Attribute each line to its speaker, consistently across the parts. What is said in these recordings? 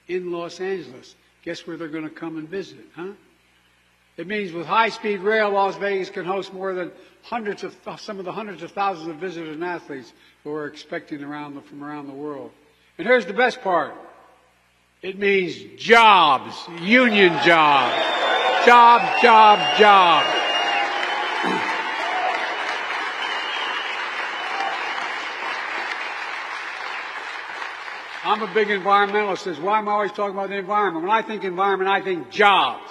Speaker 1: in Los Angeles. Guess where they're going to come and visit, huh? It means with high-speed rail, Las Vegas can host more than some of the hundreds of thousands of visitors and athletes who are expecting from around the world. And here's the best part. It means jobs, union jobs. Jobs, jobs, jobs. I'm a big environmentalist. Says, why am I always talking about the environment? When I think environment, I think jobs.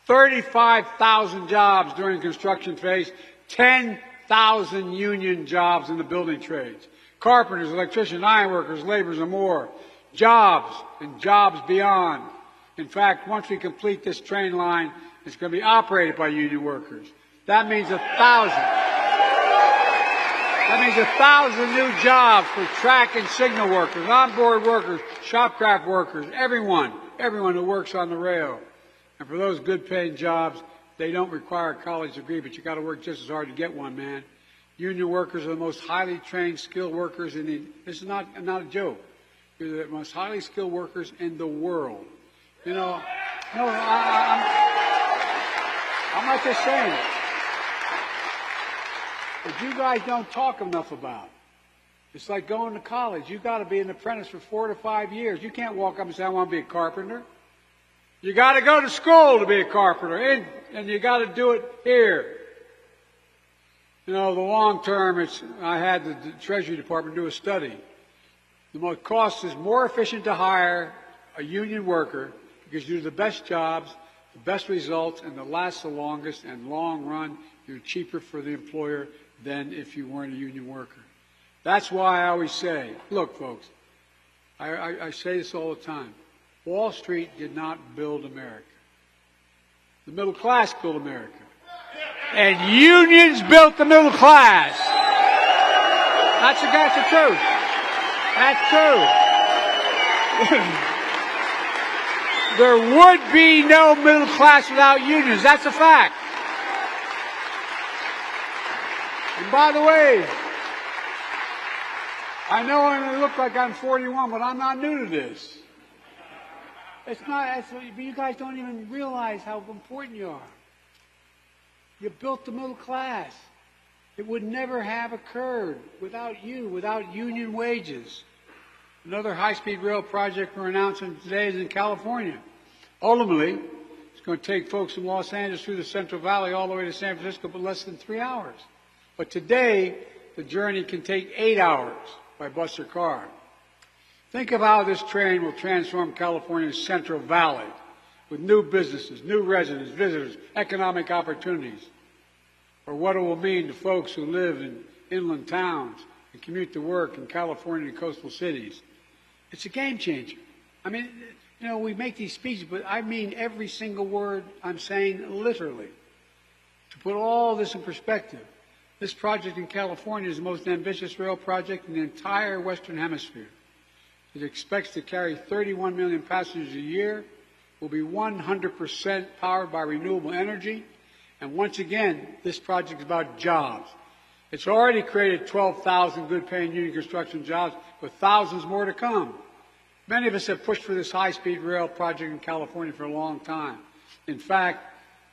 Speaker 1: 35,000 jobs during the construction phase, 10,000 union jobs in the building trades. Carpenters, electricians, ironworkers, laborers, and more. Jobs and jobs beyond. In fact, once we complete this train line, it's going to be operated by union workers. That means 1,000. That means 1,000 new jobs for track and signal workers, onboard workers, shopcraft workers, everyone who works on the rail. And for those good-paying jobs, they don't require a college degree, but you got to work just as hard to get one, man. Union workers are the most highly trained, skilled workers in the. This is not a joke. You're the most highly skilled workers in the world. You know, no, I'm not just saying it. But you guys don't talk enough about it. It's like going to college. You got to be an apprentice for 4 to 5 years. You can't walk up and say, I want to be a carpenter. You got to go to school to be a carpenter, and you got to do it here. You know, the long term, I had the Treasury Department do a study. The cost is more efficient to hire a union worker because you do the best jobs, the best results, and that last the longest, and long run, you're cheaper for the employer than if you weren't a union worker. That's why I always say, look, folks, I say this all the time. Wall Street did not build America. The middle class built America. And unions built the middle class. That's the truth. That's true. There would be no middle class without unions. That's a fact. And by the way, I know I look like I'm 41, but I'm not new to this. But you guys don't even realize how important you are. You built the middle class. It would never have occurred without you, without union wages. Another high-speed rail project we're announcing today is in California. Ultimately, it's going to take folks from Los Angeles through the Central Valley all the way to San Francisco, but less than 3 hours. But today, the journey can take 8 hours by bus or car. Think of how this train will transform California's Central Valley with new businesses, new residents, visitors, economic opportunities. Or what it will mean to folks who live in inland towns and commute to work in California and coastal cities. It's a game changer. I mean, you know, we make these speeches, but I mean every single word I'm saying literally. To put all this in perspective, this project in California is the most ambitious rail project in the entire Western Hemisphere. It expects to carry 31 million passengers a year, will be 100% powered by renewable energy, and once again, this project is about jobs. It's already created 12,000 good-paying union construction jobs, with thousands more to come. Many of us have pushed for this high-speed rail project in California for a long time. In fact,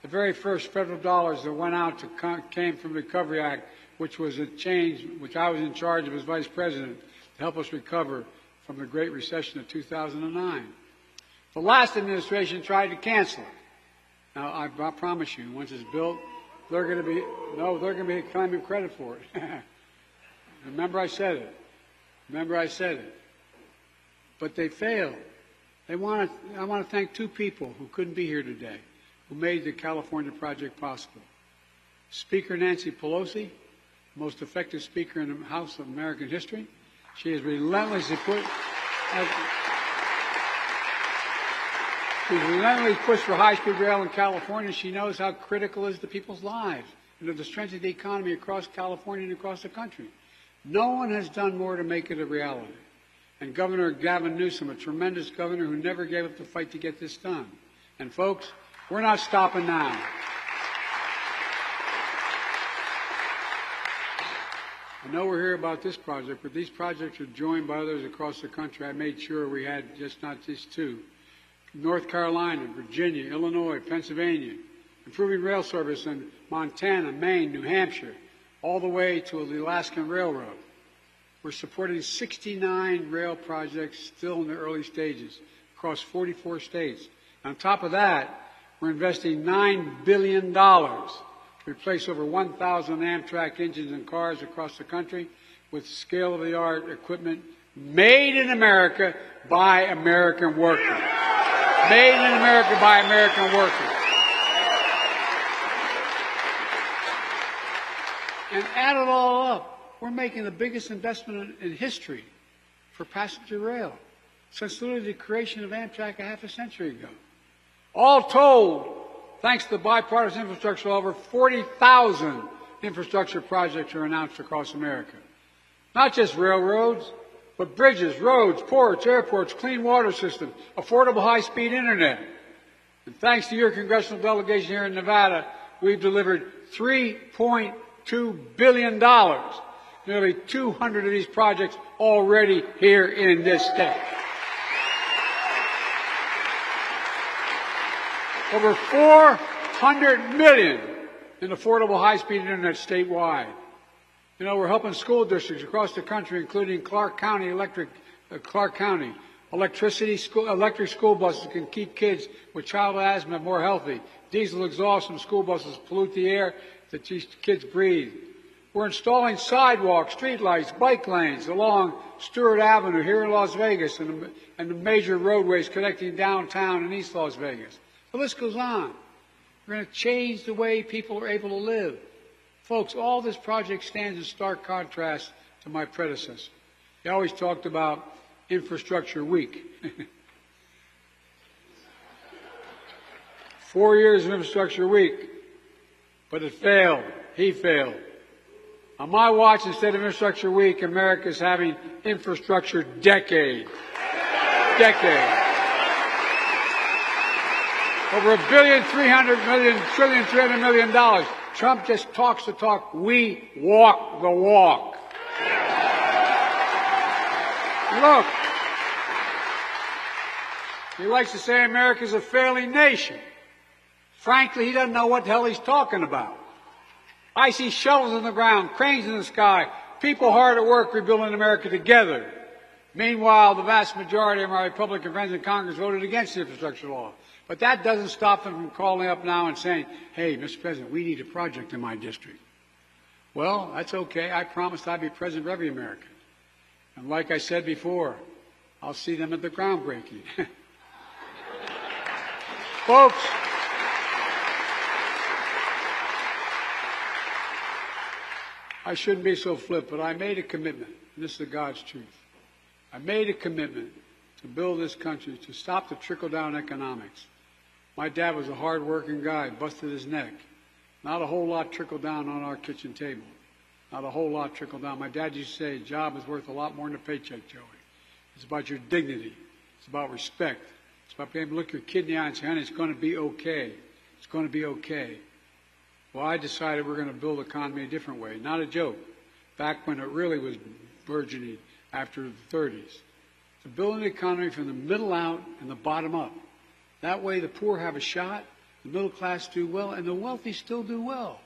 Speaker 1: the very first federal dollars that went out came from the Recovery Act, which was a change, which I was in charge of as vice president, to help us recover from the Great Recession of 2009. The last administration tried to cancel it. Now, I promise you, once it's built, they're going to be claiming credit for it. Remember I said it. But they failed. I want to thank two people who couldn't be here today, who made the California project possible. Speaker Nancy Pelosi, the most effective speaker in the House of American history. She has relentlessly pushed for high-speed rail in California. She knows how critical it is to people's lives and to the strength of the economy across California and across the country. No one has done more to make it a reality. And Governor Gavin Newsom, a tremendous governor who never gave up the fight to get this done. And folks, we're not stopping now. I know we're here about this project, but these projects are joined by others across the country. I made sure we had just not these two. North Carolina, Virginia, Illinois, Pennsylvania, improving rail service in Montana, Maine, New Hampshire, all the way to the Alaskan Railroad. We're supporting 69 rail projects still in the early stages across 44 states. On top of that, we're investing $9 billion to replace over 1,000 Amtrak engines and cars across the country with scale-of-the-art equipment made in America by American workers. Made in America by American workers. And add it all up, we're making the biggest investment in history for passenger rail since literally the creation of Amtrak a half a century ago. All told, thanks to the bipartisan infrastructure law, over 40,000 infrastructure projects are announced across America. Not just railroads, but bridges, roads, ports, airports, clean water systems, affordable high-speed internet. And thanks to your congressional delegation here in Nevada, we've delivered $3.2 billion. Nearly 200 of these projects already here in this state. Over $400 million in affordable high-speed internet statewide. You know, we're helping school districts across the country, including Clark County Electric school buses can keep kids with childhood asthma more healthy. Diesel exhaust from school buses pollute the air that these kids breathe. We're installing sidewalks, streetlights, bike lanes along Stewart Avenue here in Las Vegas and the major roadways connecting downtown and East Las Vegas. The list goes on. We're going to change the way people are able to live. Folks, all this project stands in stark contrast to my predecessor. He always talked about infrastructure week. 4 years of infrastructure week, but it failed. He failed. On my watch, instead of infrastructure week, America's having infrastructure decade. Decade. Over $1.3 billion. Trump just talks the talk. We walk the walk. Look, he likes to say America's a failing nation. Frankly, he doesn't know what the hell he's talking about. I see shovels in the ground, cranes in the sky, people hard at work rebuilding America together. Meanwhile, the vast majority of my Republican friends in Congress voted against the infrastructure law. But that doesn't stop them from calling up now and saying, hey, Mr. President, we need a project in my district. Well, that's okay. I promised I'd be president of every American. And like I said before, I'll see them at the groundbreaking. Folks, I shouldn't be so flip, but I made a commitment, and this is God's truth. I made a commitment to build this country, to stop the trickle-down economics. My dad was a hard-working guy, busted his neck. Not a whole lot trickled down on our kitchen table. Not a whole lot trickled down. My dad used to say, a job is worth a lot more than a paycheck, Joey. It's about your dignity. It's about respect. It's about being able to look your kid in the eye and say, honey, it's going to be okay. It's going to be okay. Well, I decided we're going to build the economy a different way. Not a joke. Back when it really was burgeoning after the 30s. To build an economy from the middle out and the bottom up. That way the poor have a shot, the middle class do well, and the wealthy still do well.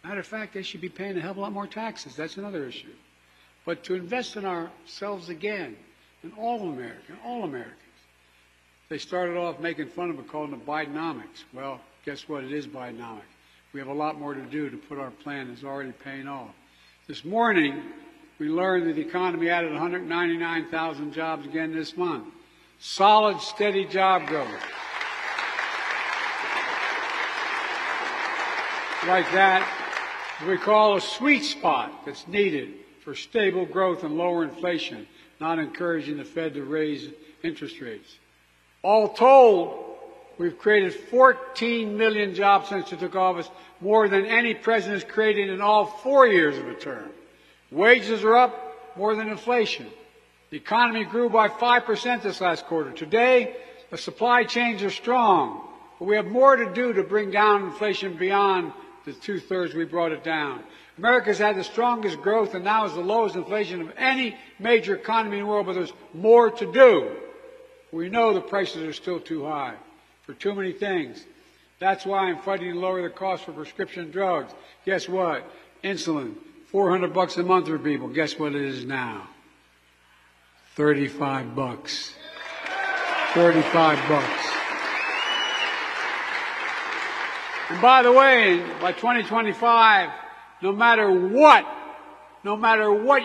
Speaker 1: Matter of fact, they should be paying a hell of a lot more taxes. That's another issue. But to invest in ourselves again, in all Americans. They started off making fun of it, calling it Bidenomics. Well, guess what? It is Bidenomics. We have a lot more to do to put our plan that's already paying off. This morning, we learned that the economy added 199,000 jobs again this month. Solid, steady job growth. Like that, we call a sweet spot that's needed for stable growth and lower inflation, not encouraging the Fed to raise interest rates. All told, we've created 14 million jobs since he took office, more than any president has created in all 4 years of a term. Wages are up more than inflation. The economy grew by 5% this last quarter. Today, the supply chains are strong, but we have more to do to bring down inflation beyond to 2/3, we brought it down. America's had the strongest growth and now is the lowest inflation of any major economy in the world, but there's more to do. We know the prices are still too high for too many things. That's why I'm fighting to lower the cost for prescription drugs. Guess what? Insulin, $400 a month for people. Guess what it is now? $35. $35. And by the way, by 2025, no matter what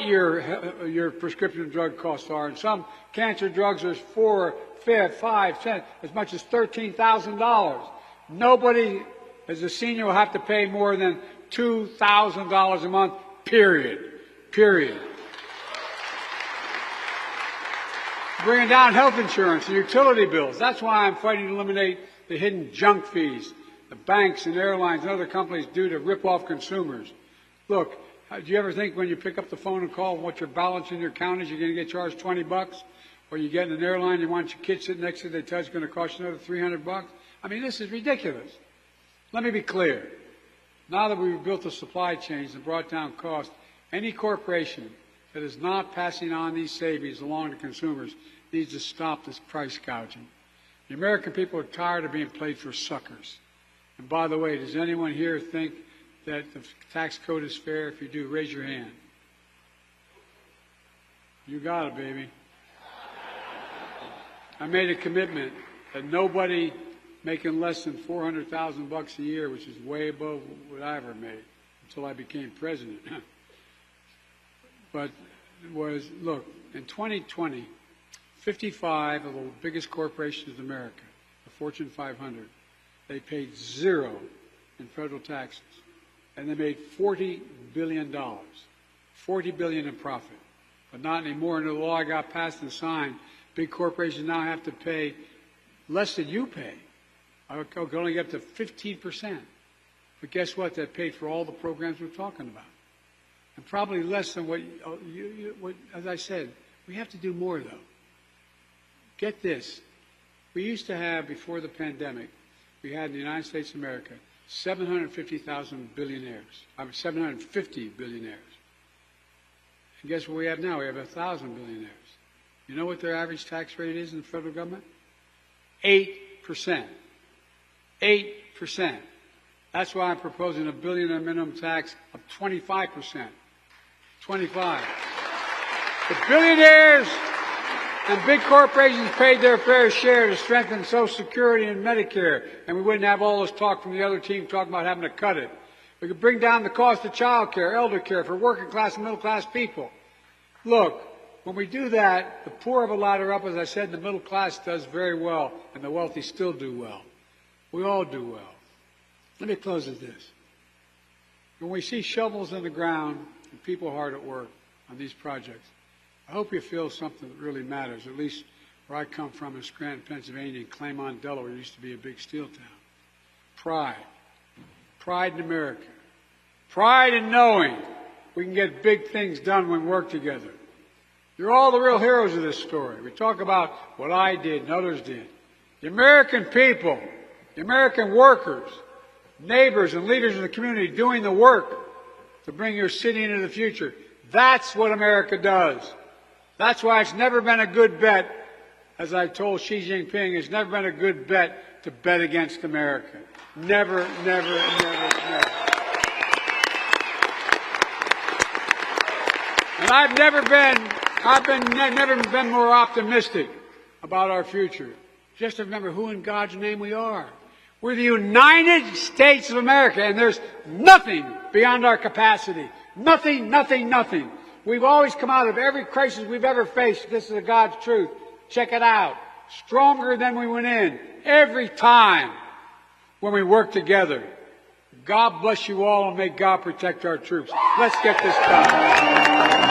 Speaker 1: your prescription drug costs are, and some cancer drugs are $4, $5, $10, as much as $13,000. Nobody, as a senior, will have to pay more than $2,000 a month, period. Period. Bringing down health insurance and utility bills. That's why I'm fighting to eliminate the hidden junk fees the banks and airlines and other companies do to rip off consumers. Look, do you ever think when you pick up the phone and call what your balance in your account is, you're going to get charged $20? Or you get in an airline, you want your kid sitting next to you, they tell you it's going to cost you another $300? I mean, this is ridiculous. Let me be clear. Now that we've built the supply chains and brought down costs, any corporation that is not passing on these savings along to consumers needs to stop this price gouging. The American people are tired of being played for suckers. And by the way, does anyone here think that the tax code is fair? If you do, raise your hand. You got it, baby. I made a commitment that nobody making less than $400,000 a year, which is way above what I ever made until I became president. But look, in 2020, 55 of the biggest corporations in America, the Fortune 500, they paid zero in federal taxes, and they made $40 billion, $40 billion in profit. But not anymore. Under the law I got passed and signed, big corporations now have to pay less than you pay. I could only get up to 15%. But guess what? That paid for all the programs we're talking about. And probably less than what as I said, we have to do more, though. Get this. We used to have, before the pandemic, we had in the United States of America 750,000 billionaires. 750 billionaires. And guess what we have now? We have 1,000 billionaires. You know what their average tax rate is in the federal government? 8%. 8%. That's why I'm proposing a billionaire minimum tax of 25%. 25. The billionaires and big corporations paid their fair share to strengthen Social Security and Medicare, and we wouldn't have all this talk from the other team talking about having to cut it. We could bring down the cost of child care, elder care for working class and middle class people. Look, when we do that, the poor have a ladder up. As I said, the middle class does very well, and the wealthy still do well. We all do well. Let me close with this. When we see shovels in the ground and people hard at work on these projects, I hope you feel something that really matters. At least where I come from in Scranton, Pennsylvania, and Claymont, Delaware, used to be a big steel town. Pride. Pride in America. Pride in knowing we can get big things done when we work together. You're all the real heroes of this story. We talk about what I did and others did. The American people, the American workers, neighbors and leaders in the community doing the work to bring your city into the future. That's what America does. That's why it's never been a good bet, as I told Xi Jinping, it's never been a good bet to bet against America. Never, never, never, never. And I've never been more optimistic about our future. Just remember who in God's name we are. We're the United States of America, and there's nothing beyond our capacity. Nothing, nothing, nothing. We've always come out of every crisis we've ever faced. This is the God's truth. Check it out. Stronger than we went in. Every time when we work together. God bless you all, and may God protect our troops. Let's get this done.